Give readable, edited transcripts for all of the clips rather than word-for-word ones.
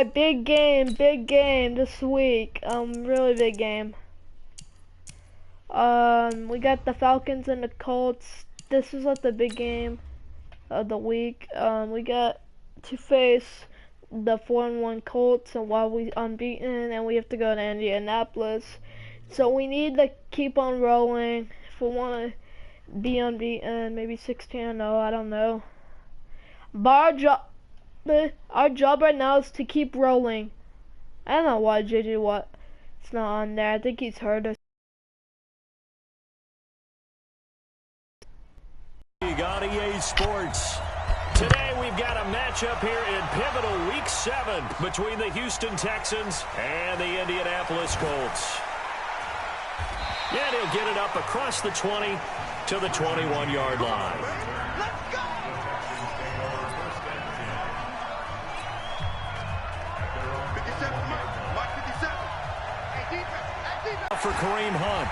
Big game this week. Really big game. We got the Falcons and the Colts. This is like the big game of the week. We got to face the 4-1 Colts, and while we unbeaten, and we have to go to Indianapolis. So we need to keep on rolling if we want to be unbeaten, maybe 16-0, I don't know. But our job right now is to keep rolling. I don't know why JJ Watt is not on there. I think he's hurt us. You got EA Sports. Today we've got a matchup here in pivotal Week 7 between the Houston Texans and the Indianapolis Colts. And he'll get it up across the 20 to the 21-yard line. Let's go! For Kareem Hunt.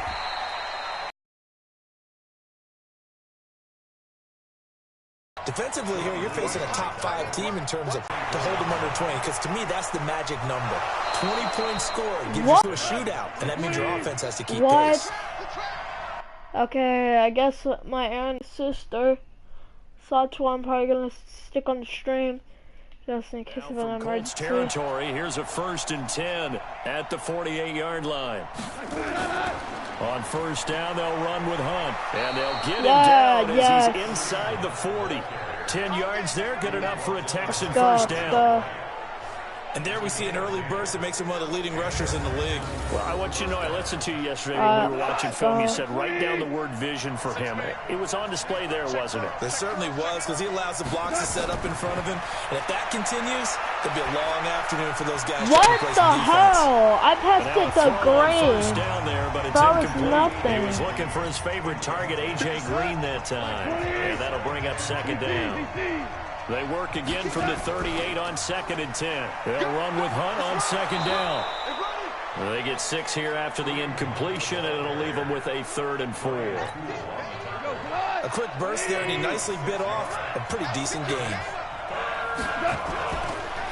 Defensively here, you're facing a top 5 team in terms of to hold them under 20, because to me, that's the magic number. 20-point score gives you to a shootout, and that means your offense has to keep pace. Okay, I guess my aunt and sister saw to I'm probably going to stick on the stream. Just in case of an emergency. Territory. Here's a 1st and 10 at the 48-yard line. On 1st down, they'll run with Hunt, and they'll get him down as he's inside the 40. 10 yards there, good enough for a Texan first down. And there we see an early burst that makes him one of the leading rushers in the league. Well, I want you to know, I listened to you yesterday when we were watching film. You said write down the word vision for him. It was on display there, wasn't it? There certainly was, because he allows the blocks to set up in front of him. And if that continues, there'll be a long afternoon for those guys. What the hell? I passed it to Green. Down there, but it's that was incomplete. nothing. He was looking for his favorite target, A.J. Green, that time. And that'll bring up 2nd down. They work again from the 38 on 2nd and 10. They'll run with Hunt on 2nd down. They get 6 here after the incompletion, and it'll leave them with a 3rd and 4. A quick burst there, and he nicely bit off a pretty decent gain.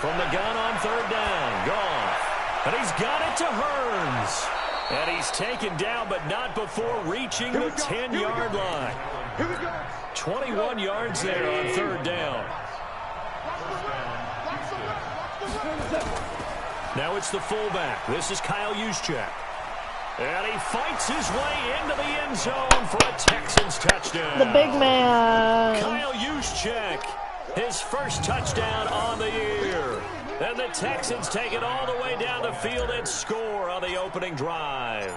From the gun on 3rd down, Goff. And he's got it to Hearns. And he's taken down, but not before reaching the 10-yard line. 21 yards there on 3rd down. Now it's the fullback. This is Kyle Juszczyk. And he fights his way into the end zone for a Texans touchdown. The big man. Kyle Juszczyk, his first touchdown on the year. And the Texans take it all the way down the field and score on the opening drive.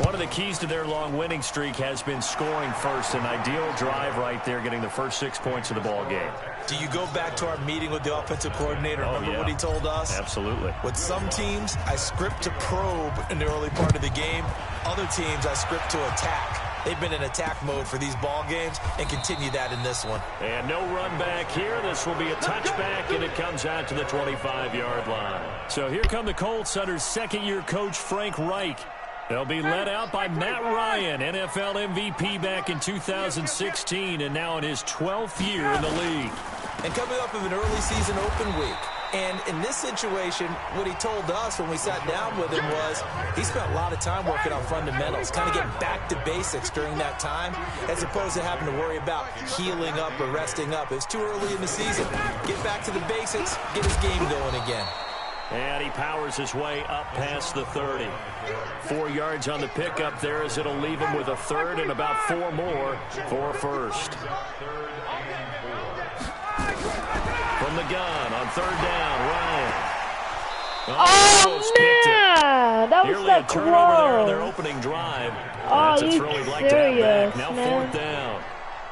One of the keys to their long winning streak has been scoring first. An ideal drive right there, getting the first 6 points of the ball game. Do you go back to our meeting with the offensive coordinator? Remember what he told us? Absolutely. With some teams, I script to probe in the early part of the game. Other teams, I script to attack. They've been in attack mode for these ball games and continue that in this one. And no run back here. This will be a touchback, and it comes out to the 25-yard line. So here come the Colts under second-year coach Frank Reich. They'll be led out by Matt Ryan, NFL MVP back in 2016, and now in his 12th year in the league. And coming up of an early season open week. And in this situation, what he told us when we sat down with him was he spent a lot of time working on fundamentals, kind of getting back to basics during that time, as opposed to having to worry about healing up or resting up. It's too early in the season. Get back to the basics, get his game going again. And he powers his way up past the 30. 4 yards on the pickup there, as it'll leave him with a 3rd and about 4 more for a 1st. From the gun on 3rd down, Ryan. Oh man, that was so close. There on their opening drive. Oh, That's a throw he'd like to have back. Now 4th down.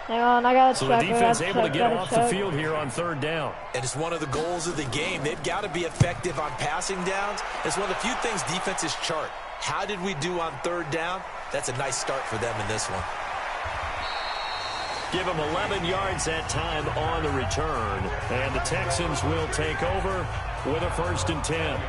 Hang on, I gotta check. So the defense able to get off the field here on 3rd down. And it's one of the goals of the game. They've got to be effective on passing downs. It's one of the few things defenses chart. How did we do on 3rd down? That's a nice start for them in this one. Give them 11 yards that time on the return. And the Texans will take over with a 1st and 10.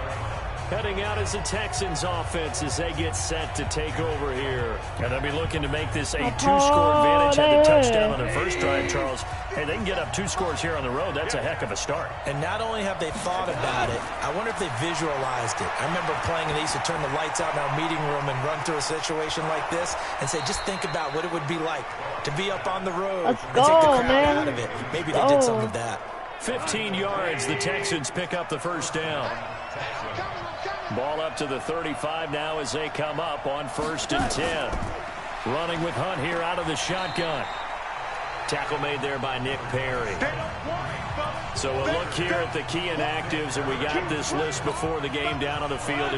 Heading out as the Texans offense as they get set to take over here. And they'll be looking to make this a two-score advantage. Had the touchdown on their first drive, Charles. Hey, they can get up 2 scores here on the road. That's a heck of a start. And not only have they thought about it, I wonder if they visualized it. I remember playing and they used to turn the lights out in our meeting room and run through a situation like this and say, just think about what it would be like to be up on the road Let's and go, take the crowd man. out of it. Maybe they did some of that. 15 yards, the Texans pick up the first down. Ball up to the 35 now as they come up on 1st and 10. Running with Hunt here out of the shotgun. Tackle made there by Nick Perry. So we'll look here at the key inactives, and we got this list before the game down on the field.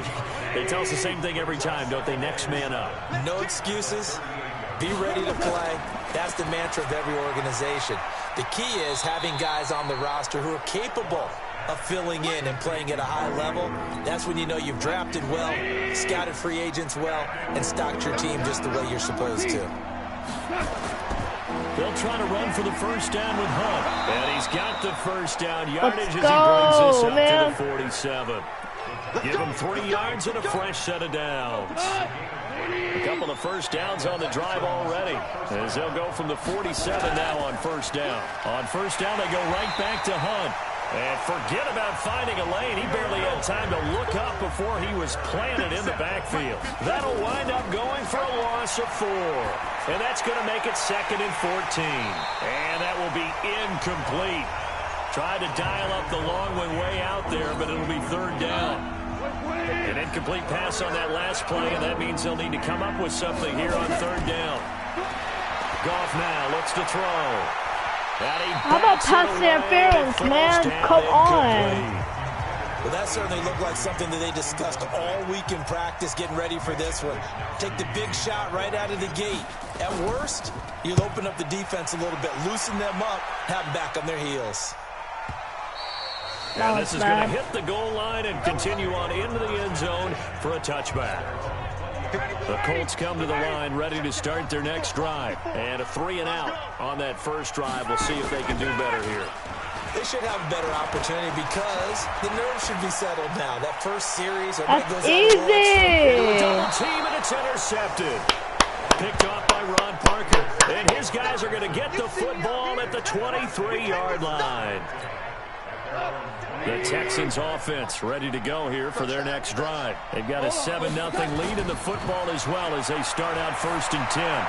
They tell us the same thing every time, don't they? Next man up. No excuses. Be ready to play. That's the mantra of every organization. The key is having guys on the roster who are capable of filling in and playing at a high level. That's when you know you've drafted well, scouted free agents well, and stocked your team just the way you're supposed to. They'll try to run for the first down with Hunt. And he's got the first down yardage as he go, brings this up man. to the 47. Give him 3 yards and a fresh set of downs. A couple of first downs on the drive already, as they'll go from the 47 now on first down. On first down, they go right back to Hunt. And forget about finding a lane. He barely had time to look up before he was planted in the backfield. That'll wind up going for a loss of 4. And that's going to make it 2nd and 14. And that will be incomplete. Tried to dial up the long one way out there, but it'll be 3rd down. An incomplete pass on that last play, and that means they'll need to come up with something here on 3rd down. Goff now looks to throw. How about pass interference, man? Come on. Well, that certainly looked like something that they discussed all week in practice, getting ready for this one. Take the big shot right out of the gate. At worst, you'll open up the defense a little bit, loosen them up, have them back on their heels. And this is going to hit the goal line and continue on into the end zone for a touchback. The Colts come to the line ready to start their next drive. And a 3 and out on that first drive. We'll see if they can do better here. They should have a better opportunity because the nerves should be settled now. That first series, that's easy. Double team, and it's intercepted. Picked off by Ron Parker. And his guys are going to get the football at the 23-yard line. The Texans offense ready to go here for their next drive. They've got a 7-0 lead in the football as well as they start out 1st and 10.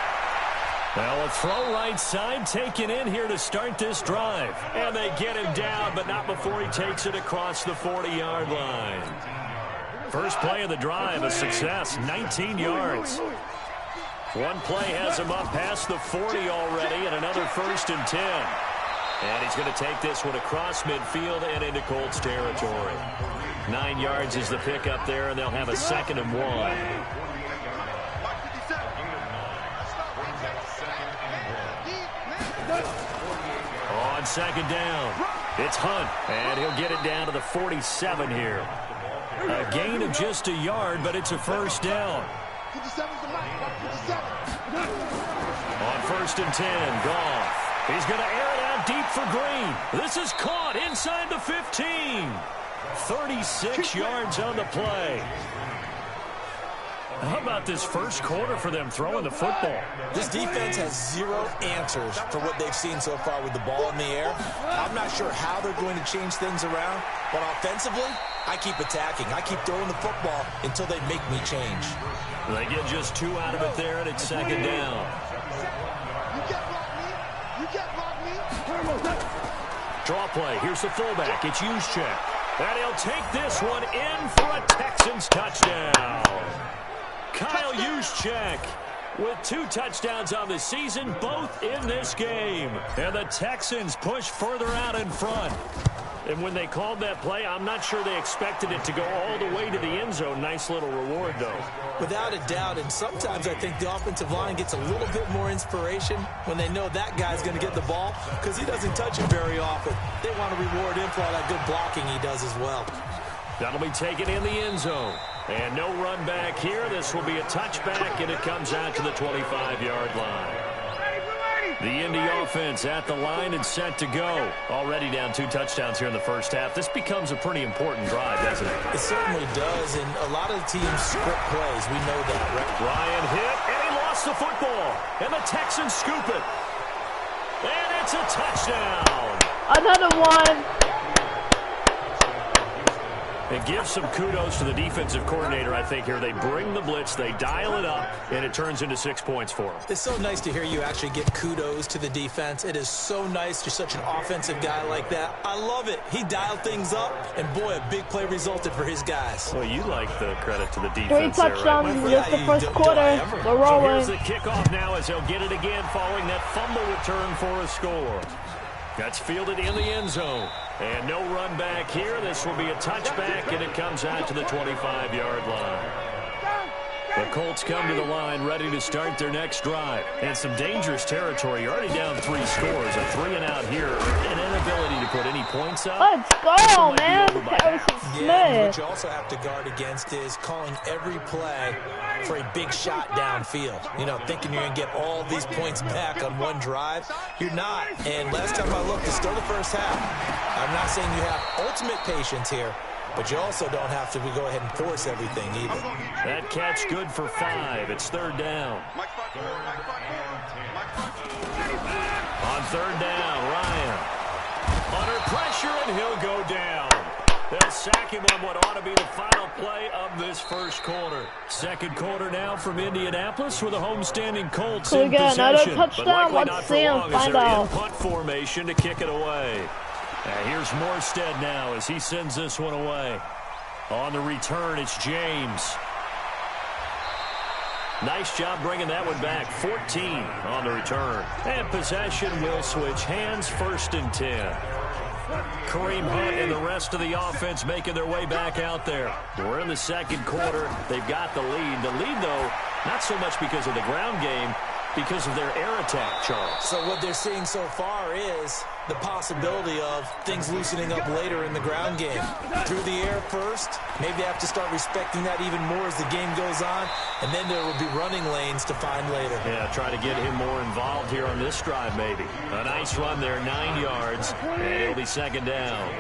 Now a throw right side taken in here to start this drive. And they get him down, but not before he takes it across the 40-yard line. First play of the drive, a success, 19 yards. One play has him up past the 40 already, and another 1st and 10. And he's going to take this one across midfield and into Colts territory. 9 yards is the pickup there, and they'll have a 2nd and 1. On 2nd down, it's Hunt, and he'll get it down to the 47 here. A gain of just a yard, but it's a 1st down. On 1st and 10, Goff. He's going to air it out deep for Green. This is caught inside the 15. 36 yards on the play. How about this first quarter for them throwing the football? This defense has 0 answers for what they've seen so far with the ball in the air. I'm not sure how they're going to change things around, but offensively, I keep attacking. I keep throwing the football until they make me change. They get just 2 out of it there, and it's 2nd down. Draw play. Here's the fullback. It's Juszczyk. And he'll take this one in for a Texans touchdown. Kyle Juszczyk with 2 touchdowns on the season, both in this game. And the Texans push further out in front. And when they called that play, I'm not sure they expected it to go all the way to the end zone. Nice little reward, though. Without a doubt, and sometimes I think the offensive line gets a little bit more inspiration when they know that guy's going to get the ball because he doesn't touch it very often. They want to reward him for all that good blocking he does as well. That'll be taken in the end zone. And no run back here. This will be a touchback, and it comes out to the 25-yard line. The Indy offense at the line and set to go. Already down 2 touchdowns here in the first half. This becomes a pretty important drive, doesn't it? It certainly does, and a lot of the teams script plays. We know that, right? Ryan hit, and he lost the football. And the Texans scoop it. And it's a touchdown. Another one. And give some kudos to the defensive coordinator, I think, here. They bring the blitz, they dial it up, and it turns into 6 points for them. It's so nice to hear you actually give kudos to the defense. It is so nice. You're such an offensive guy like that. I love it. He dialed things up, and boy, a big play resulted for his guys. Well, you like the credit to the 3 defense touchdowns there, right? in just the first quarter. We're rolling. So here's the kickoff now as they'll get it again following that fumble return for a score. That's fielded in the end zone. And no run back here. This will be a touchback, and it comes out to the 25-yard line. The Colts come to the line ready to start their next drive. And some dangerous territory. You're already down 3 scores. A 3-and-out here. An inability to put any points up. Let's go, man. Harrison Yeah, what Smith. you also have to guard against is calling every play for a big shot downfield. You know, thinking you're going to get all these points back on one drive. You're not. And last time I looked, it's still the first half. I'm not saying you have ultimate patience here, but you also don't have to go ahead and force everything either. That catch good for 5. It's 3rd down. On 3rd down, Ryan. Under pressure, and he'll go down. They'll sack him on what ought to be the final play of this first quarter. Second quarter now from Indianapolis with a homestanding Colts Could we in get another possession. touchdown? But likely Let's not see for him long as find they're in out. punt formation to kick it away. Here's Morstead now as he sends this one away. On the return, it's James. Nice job bringing that one back. 14 on the return. And possession will switch hands, 1st and 10. Kareem Hunt and the rest of the offense making their way back out there. We're in the second quarter. They've got the lead. The lead, though, not so much because of the ground game, because of their air attack, Charles. So what they're seeing so far is the possibility of things loosening up later in the ground game. Through the air first, maybe they have to start respecting that even more as the game goes on, and then there will be running lanes to find later. Yeah, try to get him more involved here on this drive, maybe. A nice run there, 9 yards, and it'll be 2nd down.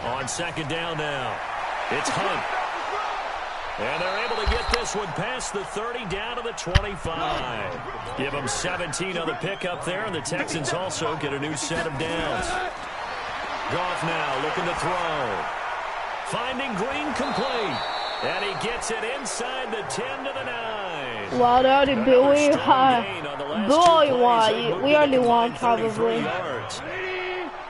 On 2nd down now, it's Hunt. And they're able to get this one past the 30 down to the 25. Give them 17 on the pickup there, and the Texans also get a new set of downs. Goff now looking to throw. Finding Green complete. And he gets it inside the 10 to the 9. Wow, they already beat. We already won, probably.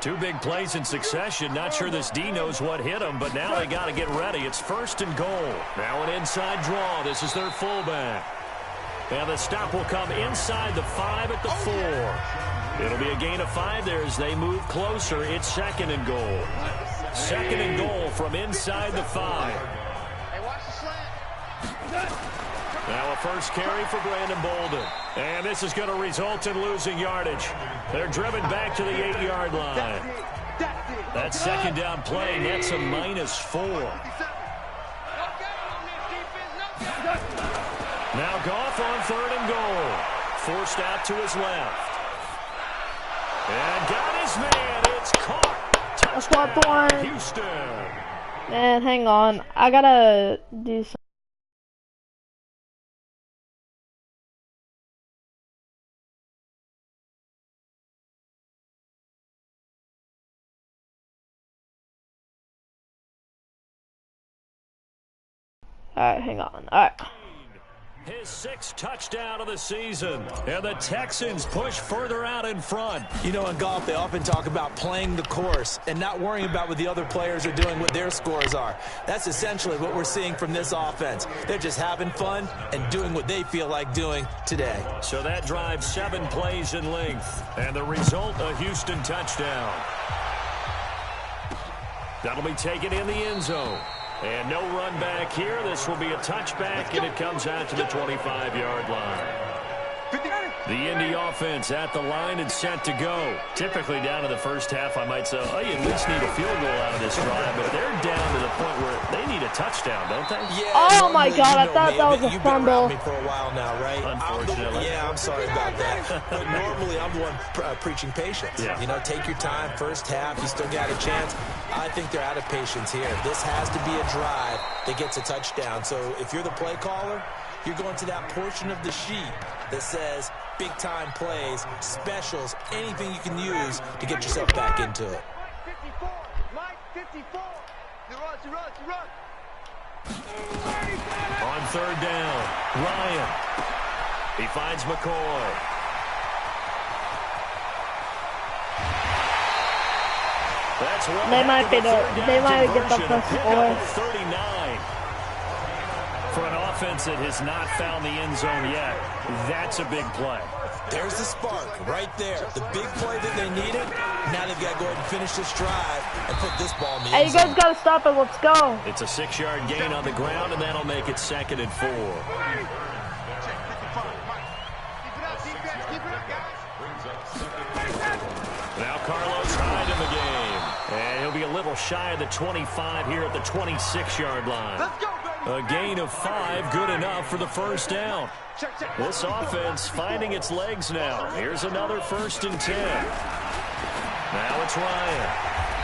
2 big plays in succession. Not sure this D knows what hit him, but now they got to get ready. It's 1st and goal. Now an inside draw. This is their fullback. And the stop will come inside the 5 at the 4. It'll be a gain of 5 there as they move closer. It's 2nd and goal. 2nd and goal from inside the 5. Now a first carry for Brandon Bolden. And this is going to result in losing yardage. They're driven back to the 8-yard line. That 2nd down play nets a -4. Now Goff on 3rd and goal. Forced out to his left. And got his man. It's caught. That's what the one. Houston. Man, hang on. I gotta do some. Alright, hang on. Alright. His 6th touchdown of the season. And the Texans push further out in front. You know, in golf, they often talk about playing the course and not worrying about what the other players are doing, what their scores are. That's essentially what we're seeing from this offense. They're just having fun and doing what they feel like doing today. So that drives 7 plays in length. And the result, a Houston touchdown. That'll be taken in the end zone. And no run back here. This will be a touchback, and it comes out to the 25-yard line. The Indy offense at the line and set to go. Typically down to the first half, I might say, oh, you at least need a field goal out of this drive, but they're down to the point where they need a touchdown, don't they? Yeah, oh my God, I thought that was a you've fumble. Been around me for a while now, right? Unfortunately. I'm sorry about that. But normally I'm the one preaching patience. Yeah. You know, take your time, first half, you still got a chance. I think they're out of patience here. This has to be a drive that gets a touchdown. So if you're the play caller, you're going to that portion of the sheet that says big-time plays, specials, anything you can use to get yourself back into it. Mike 54. You run. On third down, Ryan. He finds McCoy. That's one. They might get the first score. 39. For an offense that has not found the end zone yet, that's a big play. There's the spark right there. The big play that they needed. Now they've got to go ahead and finish this drive and put this ball in the Hey, end you guys zone. got to stop it. Let's go. It's a 6-yard gain on the ground, and that'll make it 2nd and 4. Now Carlos Hyde in the game. And he'll be a little shy of the 25 here at the 26-yard line. A gain of 5, good enough for the first down. This offense finding its legs now. Here's another 1st and 10. Now it's Ryan.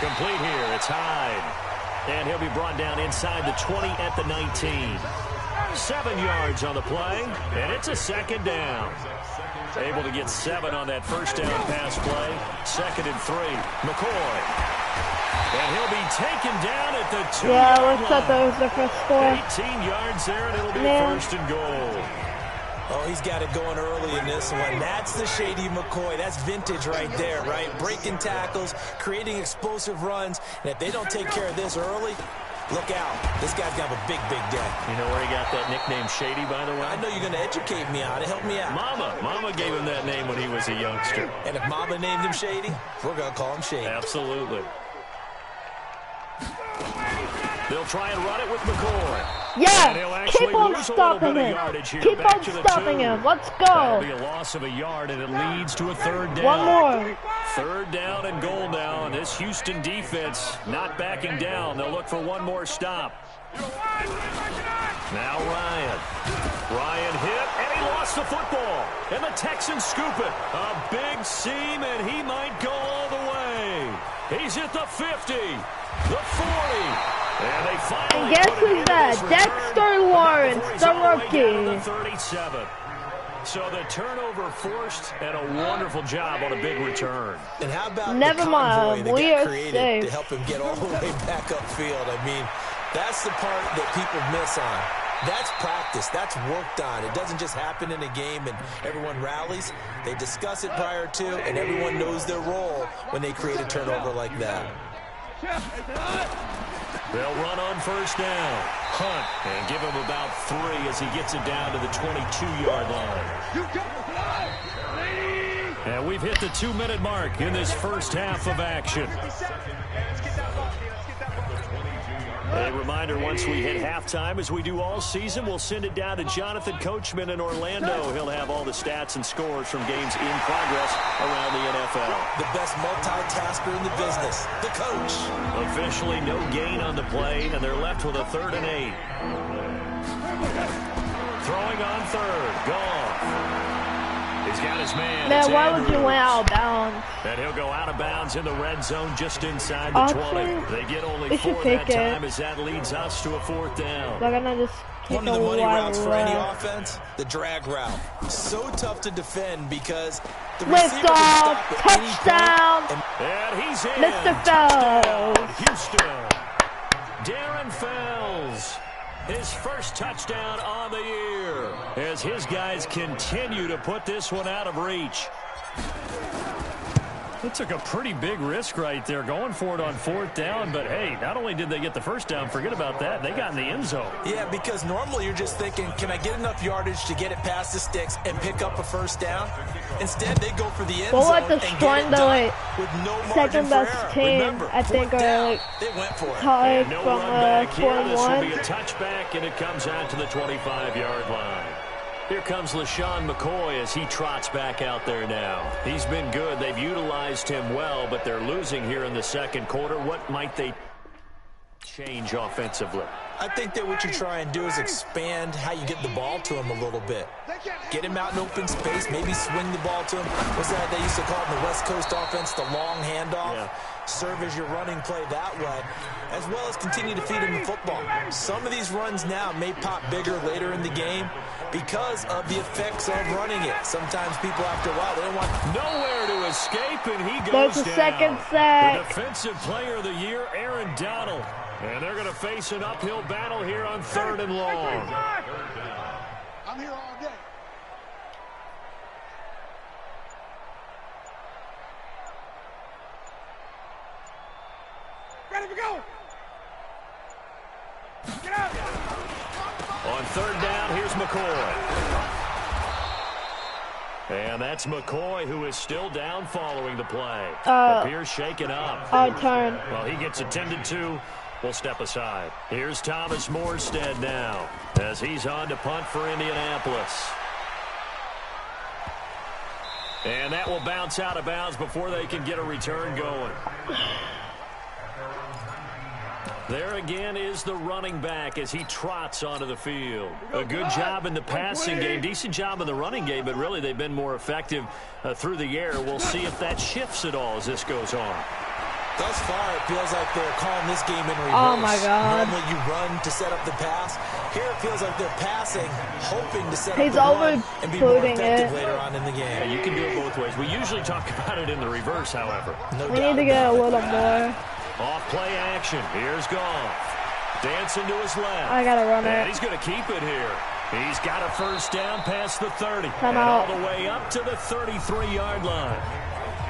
Complete here. It's Hyde. And he'll be brought down inside the 20 at the 19. 7 yards on the play, and it's a 2nd down. Able to get 7 on that first down pass play. 2nd and 3. McCoy. And he'll be taken down at the 2-yard line. Yeah, looks like that was the first score. 18 yards there, and it'll be Man. 1st and goal. Oh, he's got it going early in this one. That's the shady McCoy. That's vintage right there, right? Breaking tackles, creating explosive runs. And if they don't take care of this early, look out. This guy's going to have a big, big day. You know where he got that nickname Shady, by the way? I know you're going to educate me on it. Help me out. Mama gave him that name when he was a youngster. And if Mama named him Shady, we're going to call him Shady. Absolutely. They'll try and run it with McCoy. Yeah, keep on stopping him. Keep on stopping him. Let's That'll go. be a loss of a yard, and it leads to a 3rd down. One more. 3rd down and goal now. This Houston defense not backing down. They'll look for one more stop. Now Ryan. Ryan hit, and he lost the football. And the Texans scoop it. A big seam, and he might go all the way. He's at the 50, the 40. And they finally And guess put it who's into that? this return Dexter Lawrence, before he's the all the way down to rookie. the 37. So the turnover forced, and a wonderful job on a big return. And how about Never the mind, convoy we that got are created safe. to help him get all the way back upfield? I mean, that's the part that people miss on. That's practice. That's worked on. It doesn't just happen in a game and everyone rallies. They discuss it prior to, and everyone knows their role when they create a turnover like that. They'll run on 1st down. Hunt, and give him about 3 as he gets it down to the 22-yard line. And we've hit the 2-minute mark in this first half of action. A reminder, once we hit halftime, as we do all season, we'll send it down to Jonathan Coachman in Orlando. He'll have all the stats and scores from games in progress around the NFL. The best multitasker in the business, the coach. Officially no gain on the play, and they're left with a 3rd and 8. Throwing on 3rd. Goff. He's got his man. Man, It's why would you Andrews. went out of bounds? And he'll go out of bounds in the red zone just inside the 20. They get only we should 4 take that it. time as that leads us to a 4th down. They're gonna just kick One a of the money wide routes for any left. offense, the drag route. So tough to defend because the Lift receiver can off, stop at any touchdown. point And he's in. Mr. Touchdown, Fells. Houston. Darren Fells. His first touchdown on the year as his guys continue to put this one out of reach. It took a pretty big risk right there going for it on 4th down, but hey, not only did they get the first down, forget about that, they got in the end zone. Yeah, because normally you're just thinking, can I get enough yardage to get it past the sticks and pick up a 1st down? Instead, they go for the end We'll zone let and this get join it the, done like, with no margin second for best error. team, Remember, I think, 4th are, down, like, they went for it. tied No from run back here. This will 4-1. be a touchback, and it comes out to the 25-yard line. Here comes LaShawn McCoy as he trots back out there now. He's been good. They've utilized him well, but they're losing here in the second quarter. What might they change offensively? I think that what you try and do is expand how you get the ball to him a little bit. Get him out in open space, maybe swing the ball to him. What's that they used to call it in the West Coast offense, the long handoff? Yeah. Serve as your running play that way, as well as continue to feed him the football. Some of these runs now may pop bigger later in the game because of the effects of running it. Sometimes people, after a while, they don't want nowhere to escape, and he goes down. The second sack. The Defensive Player of the Year, Aaron Donald. And they're going to face an uphill battle here on 3rd and long. I'm here all day. Ready to go. Get out. On 3rd down, here's McCoy. And that's McCoy, who is still down following the play. Appears shaken up. Turn. Well, he gets attended to. We'll step aside. Here's Thomas Morstead now as he's on to punt for Indianapolis. And that will bounce out of bounds before they can get a return going. There again is the running back as he trots onto the field. A good job in the passing game, decent job in the running game, but really they've been more effective through the air. We'll see if that shifts at all as this goes on. Thus far, it feels like they're calling this game in reverse. Oh, my God. Normally you run to set up the pass. Here it feels like they're passing, hoping to set up the run and be more effective it. later on in the game. Yeah, you can do it both ways. We usually talk about it in the reverse, however. We need to get a little more. Off play action. Here's Goff. Dancing to his left. I got to run and it. He's going to keep it here. He's got a first down past the 30. Come and out. all the way up to the 33-yard line.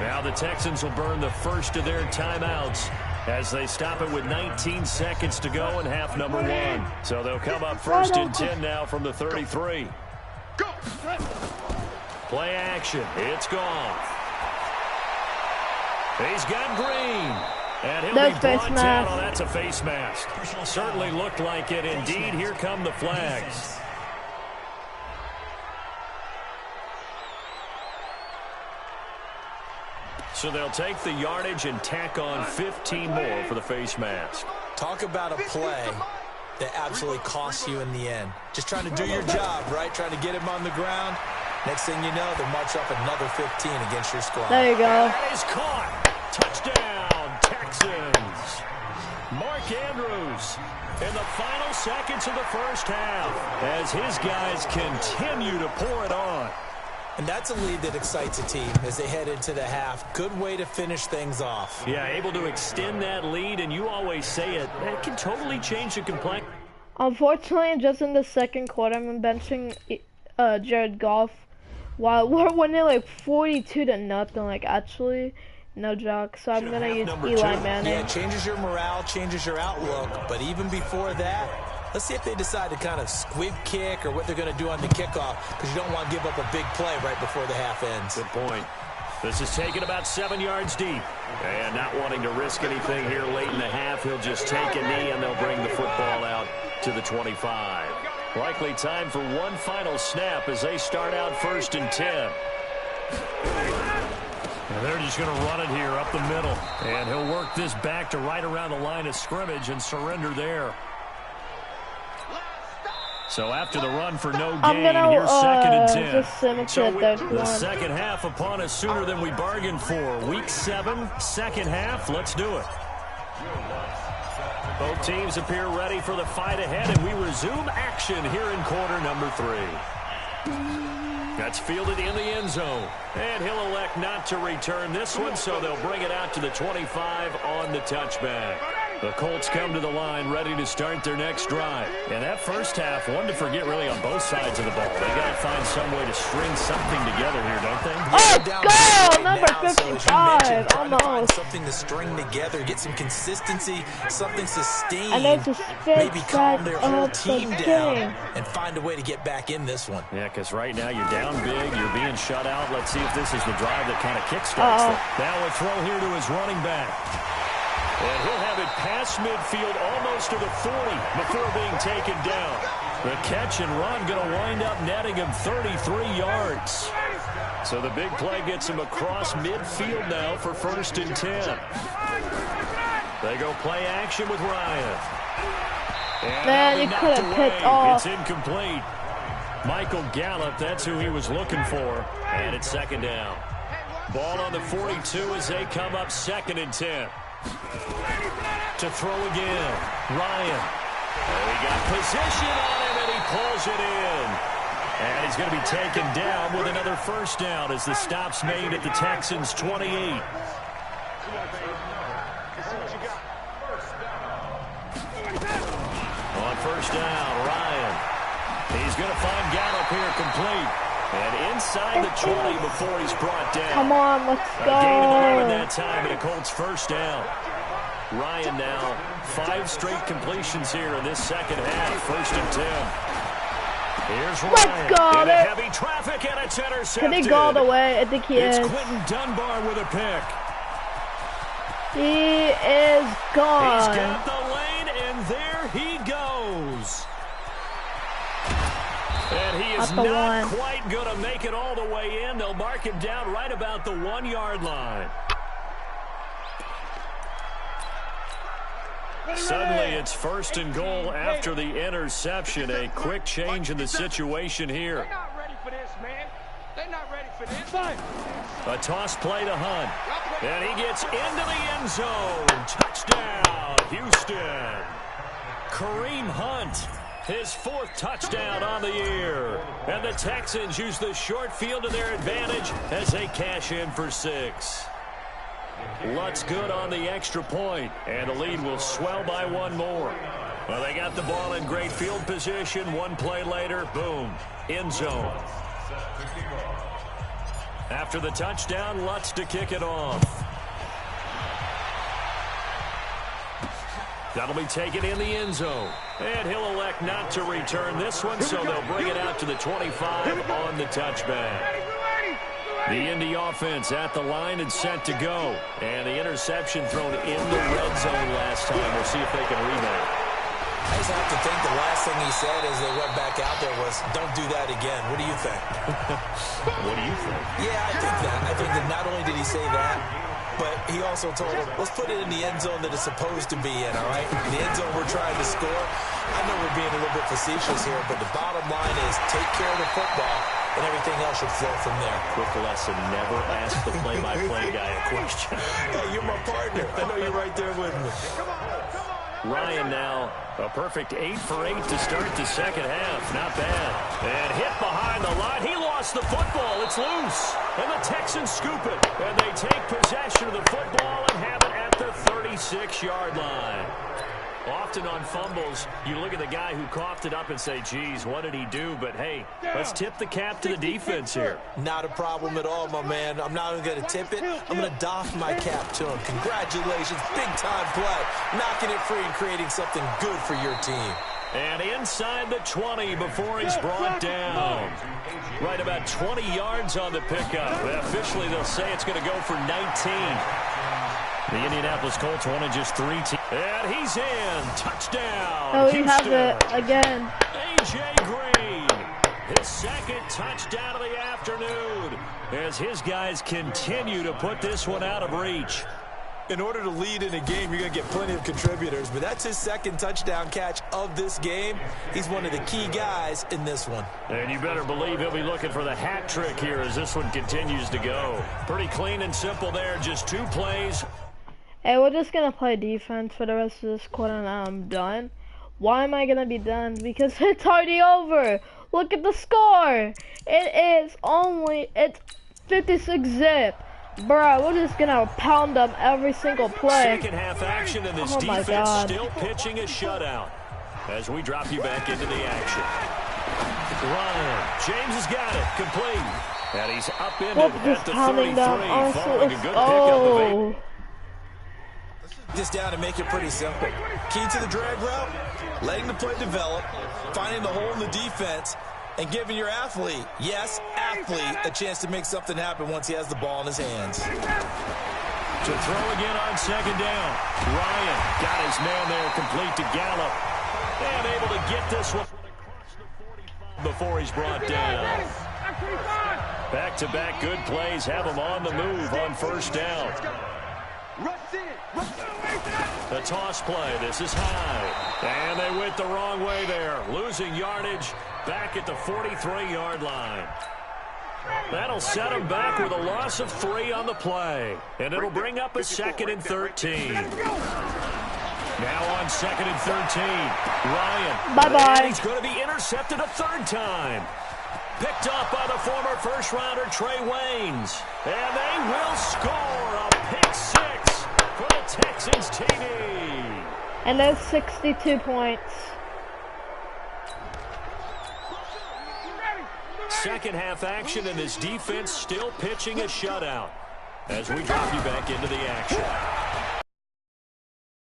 Now the Texans will burn the first of their timeouts as they stop it with 19 seconds to go in half number 1. So they'll come up first and 10 now from the 33. Go. Play action. It's Goff. He's got Green. And he'll be brought down. Oh, that's a face mask. Certainly looked like it. Indeed, here come the flags. So they'll take the yardage and tack on 15 more for the face mask. Talk about a play that absolutely costs you in the end. Just trying to do your job, right? Trying to get him on the ground. Next thing you know, they'll march up another 15 against your squad. There you go. That is caught. Touchdown, Texans. Mark Andrews in the final seconds of the first half as his guys continue to pour it on. And that's a lead that excites a team as they head into the half. Good way to finish things off. Yeah, able to extend that lead, and you always say it can totally change the complexion. Unfortunately, just in the second quarter, I'm benching Jared Goff. While we're winning like 42-0, like actually, no joke. So I'm gonna use Eli Manning. Yeah, it changes your morale, changes your outlook. But even before that, let's see if they decide to kind of squib kick or what they're going to do on the kickoff, because you don't want to give up a big play right before the half ends. Good point. This is taken about 7 yards deep. And not wanting to risk anything here late in the half, he'll just take a knee and they'll bring the football out to the 25. Likely time for one final snap as they start out 1st and 10. And they're just going to run it here up the middle. And he'll work this back to right around the line of scrimmage and surrender there. So after the run for no gain, here's 2nd and 10. So the second half upon us sooner than we bargained for. Week 7, second half. Let's do it. Both teams appear ready for the fight ahead, and we resume action here in quarter number 3. That's fielded in the end zone. And he'll elect not to return this one, so they'll bring it out to the 25 on the touchback. The Colts come to the line ready to start their next drive. And that first half, one to forget really on both sides of the ball. They got to find some way to string something together here, don't they? Oh, goal! Number 55, almost. Something to string together, get some consistency, something sustained. And then to maybe calm their whole team down and find a way to get back in this one. Yeah, because right now you're down big, you're being shut out. Let's see if this is the drive that kind of kickstarts them. Now a throw here to his running back. And he'll have it past midfield almost to the 40 before being taken down. The catch and run going to wind up netting him 33 yards. So the big play gets him across midfield now for 1st and 10. They go play action with Ryan. And Man, you could have picked off. It's incomplete. Michael Gallup, that's who he was looking for. And it's 2nd down. Ball on the 42 as they come up 2nd and 10. To throw again. Ryan. Oh, he got position on him, and he pulls it in. And he's going to be taken down with another 1st down as the stop's made at the Texans' 28. On 1st down, Ryan. He's going to find Gallup here complete. And inside the 20 before he's brought down. Come on, let's go. A gain of 11 that time, and a Colts 1st down. Ryan now 5 straight completions here in this 2nd half. 1st and 10. Here's Ryan. Let's go. In heavy traffic, and it's intercepted. Can he go all the way? I think he is. It's Quentin Dunbar with a pick. He is gone. He's got the lane, and there he goes. And he is not quite going to make it all the way in. They'll mark him down right about the 1-yard line. Suddenly it's 1st and goal after the interception. A quick change in the situation here. They're not ready for this, man. They're not ready for this. A toss play to Hunt. And he gets into the end zone. Touchdown, Houston. Kareem Hunt. His 4th touchdown on the year. And the Texans use the short field to their advantage as they cash in for 6. Lutz good on the extra point, and the lead will swell by 1 more. Well, they got the ball in great field position. 1 play later, boom, end zone. After the touchdown, Lutz to kick it off. That'll be taken in the end zone. And he'll elect not to return this one, so they'll bring it out to the 25 on the touchback. The Indy offense at the line and set to go. And the interception thrown in the red zone last time. We'll see if they can rebound. I just have to think the last thing he said as they went back out there was, don't do that again. What do you think? What do you think? Yeah, I think that. I think that not only did he say that, but he also told him, let's put it in the end zone that it's supposed to be in, all right? The end zone we're trying to score. I know we're being a little bit facetious here, but the bottom line is take care of the football, and everything else should flow from there. Quick lesson, never ask the play-by-play guy a question. Hey, you're my partner. I know you're right there with me. Ryan now, a perfect 8 for 8 to start the 2nd half. Not bad. And hit behind the line. He lost the football. It's loose. And the Texans scoop it. And they take possession of the football and have it at the 36-yard line. Often on fumbles, you look at the guy who coughed it up and say, geez, what did he do? But, hey, let's tip the cap to the defense here. Not a problem at all, my man. I'm not even going to tip it. I'm going to doff my cap to him. Congratulations. Big-time play. Knocking it free and creating something good for your team. And inside the 20 before he's brought down. Right about 20 yards on the pickup. Officially, they'll say it's going to go for 19. The Indianapolis Colts wanted just 3 teams. And he's in. Touchdown, Oh, he Houston. has it again. A.J. Green. His 2nd touchdown of the afternoon. As his guys continue to put this one out of reach. In order to lead in a game, you're going to get plenty of contributors, but that's his 2nd touchdown catch of this game. He's one of the key guys in this one. And you better believe he'll be looking for the hat trick here as this one continues to go. Pretty clean and simple there, just 2 plays. Hey, we're just gonna play defense for the rest of this quarter and I'm done. Why am I gonna be done? Because it's already over. Look at the score. It's 56 zip. Bruh, we're just gonna pound them every single play. 2nd half action, and this Oh my defense God. still pitching a shutout. As we drop you back into the action. Ryan, James has got it, complete. And he's upended at the 33, following a good pickup of 8. This down and make it pretty simple. Key to the drag route, letting the play develop, finding the hole in the defense, and giving your athlete, yes, athlete, a chance to make something happen once he has the ball in his hands. To throw again on second down. Ryan got his man there, complete to Gallup. And able to get this one before he's brought down. Back-to-back good plays have him on the move on first down. The toss play. This is high. And they went the wrong way there. Losing yardage back at the 43-yard line. That'll set him back with a loss of 3 on the play. And it'll bring up a 2nd and 13. Now on 2nd and 13. Ryan. Bye-bye. He's going to be intercepted a 3rd time. Picked up by the former first-rounder Trey Waynes. And they will score a pick 6 for the Texans TD. And there's 62 points. Second half action, and this defense still pitching a shutout as we drop you back into the action.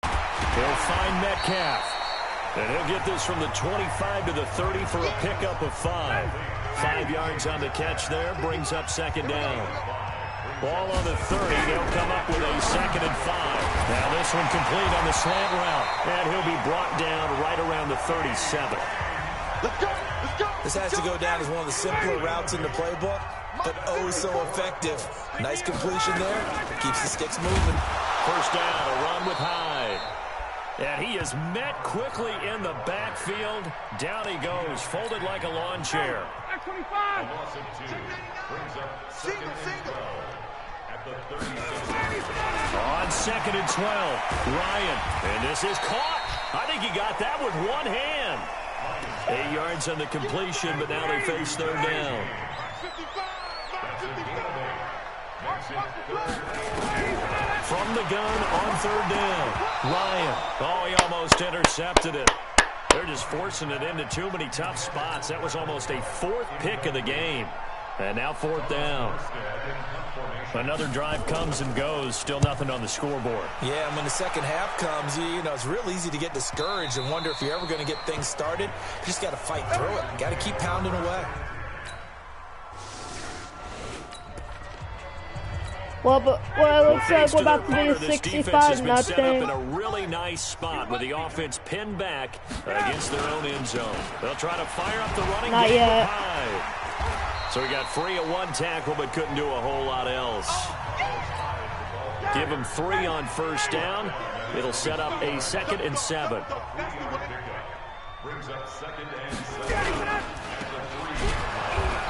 He'll find Metcalf, and he'll get this from the 25 to the 30 for a pickup of 5. 5 yards on the catch there, brings up 2nd down. Ball on the 30, they'll come up with a 2nd and 5. Now this one complete on the slant route, and he'll be brought down right around the 37. Let's go! Let's go! This has to go down as one of the simpler routes in the playbook, but oh so effective. Nice completion there. Keeps the sticks moving. First down, a run with Hyde. And he is met quickly in the backfield. Down he goes, folded like a lawn chair. On 2nd and 12, Ryan. And this is caught. I think he got that with one hand. 8 yards on the completion, but now they face 3rd down. From the gun on 3rd down. Ryan. Oh, he almost intercepted it. They're just forcing it into too many tough spots. That was almost a 4th pick of the game. And now 4th down. Another drive comes and goes. Still nothing on the scoreboard. Yeah, and when the second half comes, you know, it's real easy to get discouraged and wonder if you're ever going to get things started. You just got to fight through it. Got to keep pounding away. Well, it looks like we're about to be 65-0. Set up in a really nice spot with the offense pinned back against their own end zone. They'll try to fire up the running Not game yet. high. So he got free of 1 tackle, but couldn't do a whole lot else. Give him 3 on first down. It'll set up a 2nd and 7.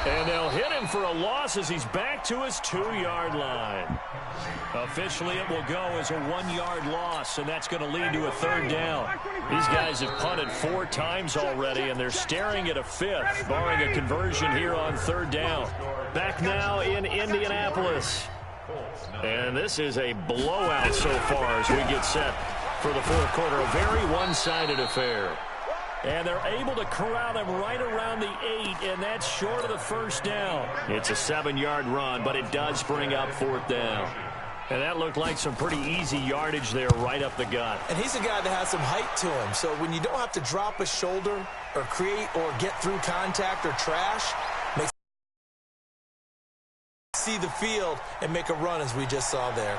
And they'll hit him for a loss as he's back to his 2-yard line. Officially, it will go as a 1-yard loss, and that's going to lead to a 3rd down. These guys have punted 4 times already, and they're staring at a 5th, barring a conversion here on 3rd down. Back now in Indianapolis. And this is a blowout so far as we get set for the 4th quarter. A very one-sided affair. And they're able to corral him right around the 8, and that's short of the first down. It's a 7-yard run, but it does bring up 4th down. And that looked like some pretty easy yardage there right up the gut. And he's a guy that has some height to him, so when you don't have to drop a shoulder or create or get through contact or trash, makes see the field and make a run as we just saw there.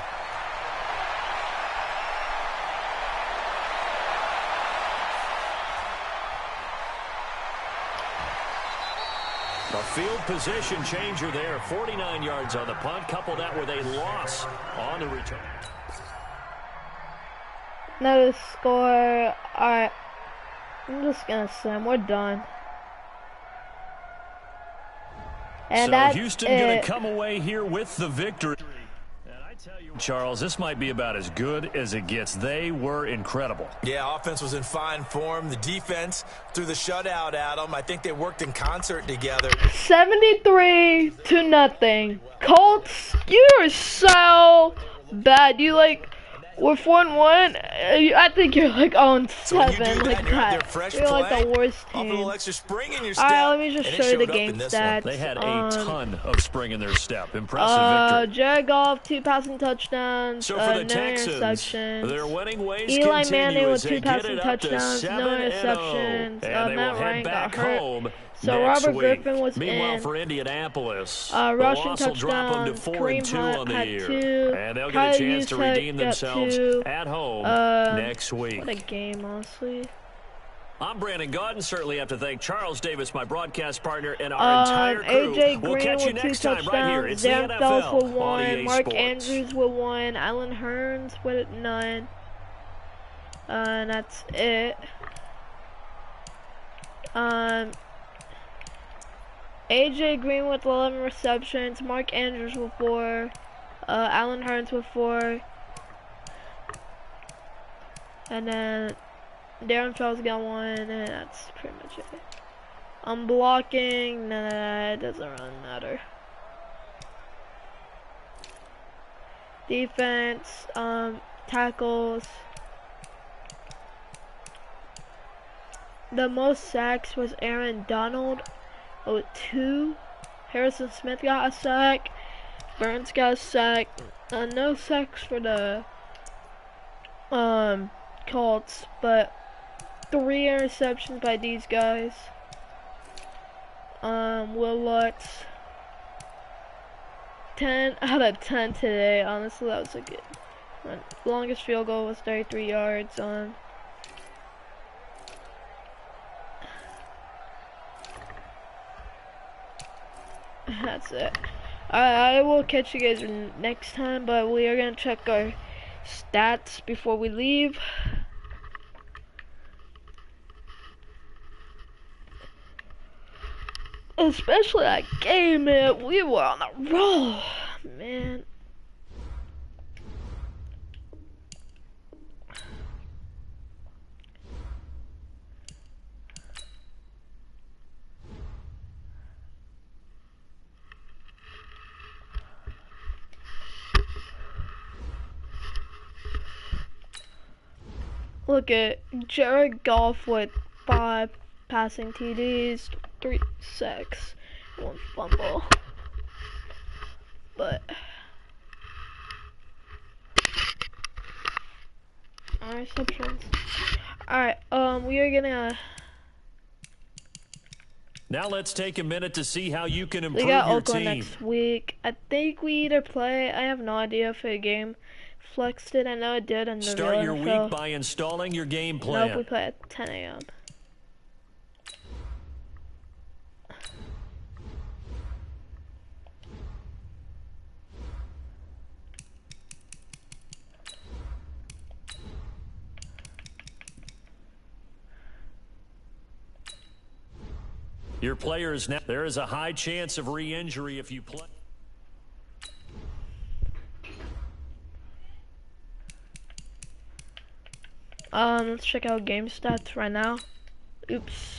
A field position changer there. 49 yards on the punt. Couple that with a loss on the return. Another score. Alright. I'm just going to say we're done. And so that's Houston going to come away here with the victory. And I tell you, Charles, this might be about as good as it gets. They were incredible. Yeah, offense was in fine form. The defense threw the shutout at them. I think they worked in concert together. 73-0. Colts, you're so bad. You we're 4-1. I think you're 0-7. So when you do that, like you're that. their fresh You're play, the worst off a team. little extra spring in your step. Alright, let me just and show it you the showed up game in this one. stats. They had a ton of spring in their step. Impressive victory. Jared Goff, 2 passing touchdowns, So for the no Texans, interceptions. their winning ways Eli continue Manning with as they 2 get passing it up to touchdowns, no 7-0. interceptions. And they Matt will Ryan head got back hurt. home So next Robert week. Griffin was Meanwhile, in. for Indianapolis, the Rushing loss will drop them to touchdowns. 4-2 Kareem on the Hunt year. had 2. And they'll get Kyle a chance to Juszczyk redeem got themselves 2. at home next week. What a game, honestly. I'm Brandon Gaudin. Certainly have to thank Charles Davis, my broadcast partner, and our entire crew. AJ We'll Green catch you with 2 next time right here. touchdowns. It's the Dan Phelps NFL with on 1. EA Mark Sports. Andrews with 1. Alan Hearns with 9. And that's it. AJ Green with 11 receptions. Mark Andrews with 4. Alan Hearns with 4. And then Darren Fells got 1, and that's pretty much it. I'm blocking, nah, it doesn't really matter. Defense, tackles. The most sacks was Aaron Donald with 2. Harrison Smith got a sack. Burns got a sack. No sacks for the Colts, but 3 interceptions by these guys. Will Lutz, 10 out of 10 today. Honestly, that was a good one. Longest field goal was 33 yards. That's it. I will catch you guys next time, but we are gonna check our stats before we leave. Especially that game, man. We were on a roll, man. Look at Jared Goff with 5 passing TDs, 3 sacks, 1 fumble. But receptions. Alright, we are gonna. Now let's take a minute to see how you can improve We got your Oakland team. next week. I think we either play. I have no idea if a game flexed it. I know it did in the Start real your NFL. week by installing your game plan. Nope, we play at 10 a.m. Your players now. There is a high chance of re-injury if you play. Let's check out game stats right now. Oops.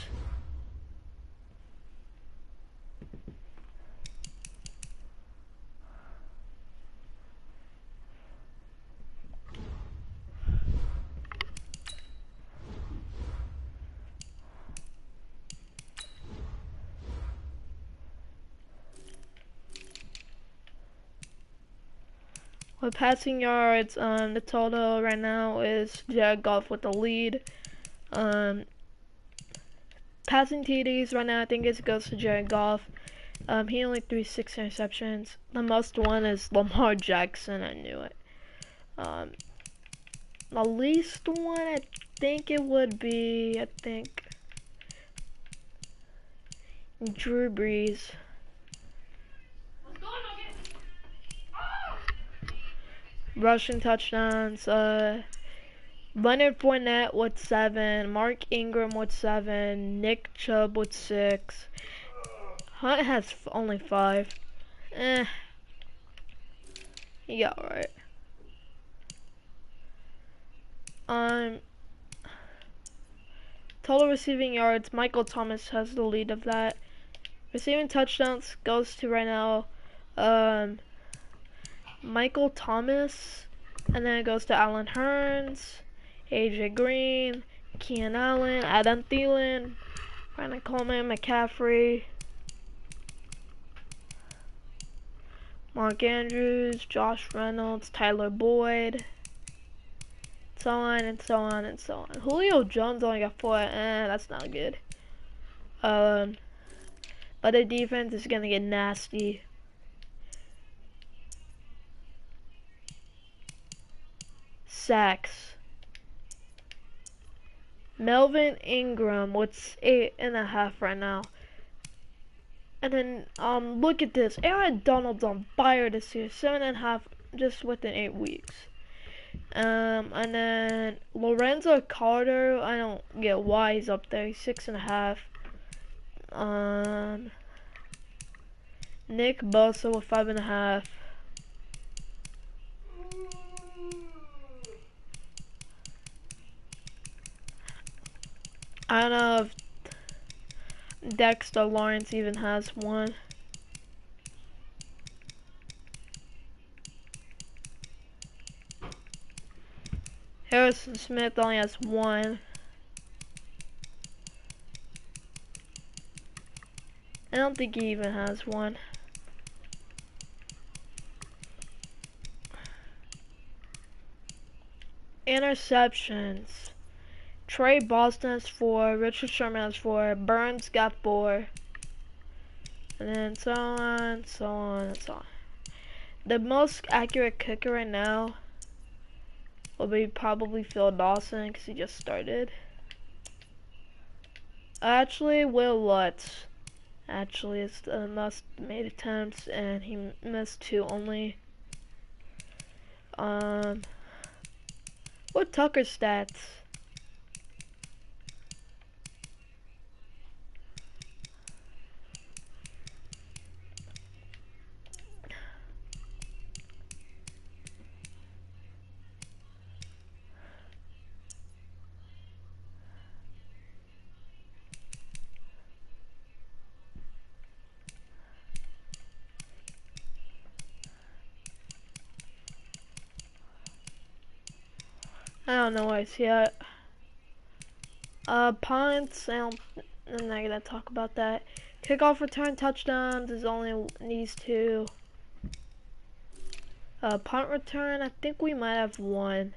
With passing yards, the total right now is Jared Goff with the lead. Passing TDs right now, I think it goes to Jared Goff. He only threw 6 interceptions. The most one is Lamar Jackson. I knew it. The least one, I think it would be, Drew Brees. Rushing touchdowns, Leonard Fournette with 7, Mark Ingram with 7, Nick Chubb with 6, Hunt has only 5. He got alright. Total receiving yards, Michael Thomas has the lead of that. Receiving touchdowns goes to right now, Michael Thomas, and then it goes to Alan Hearns, AJ Green, Keenan Allen, Adam Thielen, Brandon Coleman, McCaffrey, Mark Andrews, Josh Reynolds, Tyler Boyd, so on and so on and so on. Julio Jones only got 4, that's not good. but the defense is gonna get nasty. Sacks. Melvin Ingram, what's 8.5 right now? And then look at this. Aaron Donald's on fire this year, 7.5 just within 8 weeks. And then Lorenzo Carter, I don't get why he's up there. He's 6.5. Nick Bosa with 5.5. I don't know if Dexter Lawrence even has one. Harrison Smith only has one. I don't think he even has one. Interceptions. Trey Boston has 4, Richard Sherman has 4, Burns got 4, and then so on, so on, and so on. The most accurate kicker right now will be probably Phil Dawson because he just started. Actually, Will Lutz. Actually, it's the most made attempts, and he missed 2 only. What Tucker's stats? I don't know where I see it. Punts, I'm not gonna talk about that. Kickoff return touchdowns is only these 2. Punt return, I think we might have 1.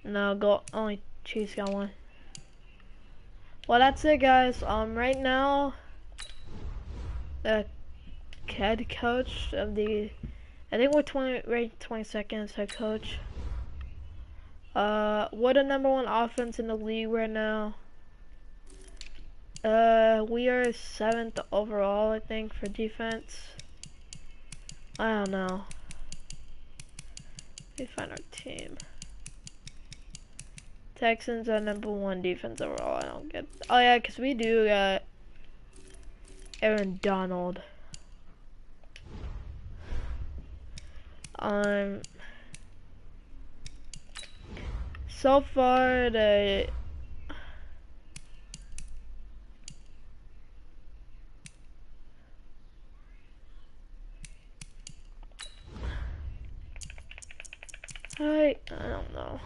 No, only Chiefs got 1. Well, that's it, guys. Right now, the head coach of the, I think we're ranked 22nd as head coach. We're the #1 offense in the league right now. We are 7th overall, I think, for defense. I don't know. Let me find our team. Texans are #1 defense overall. I don't get. Oh yeah, because we do got Aaron Donald. So far the I don't know.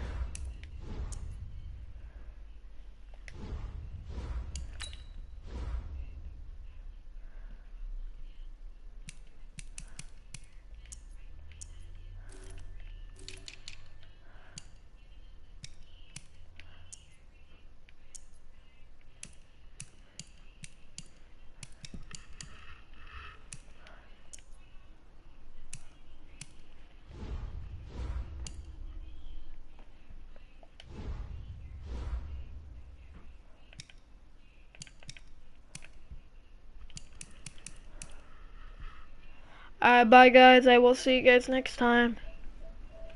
Alright, bye guys. I will see you guys next time.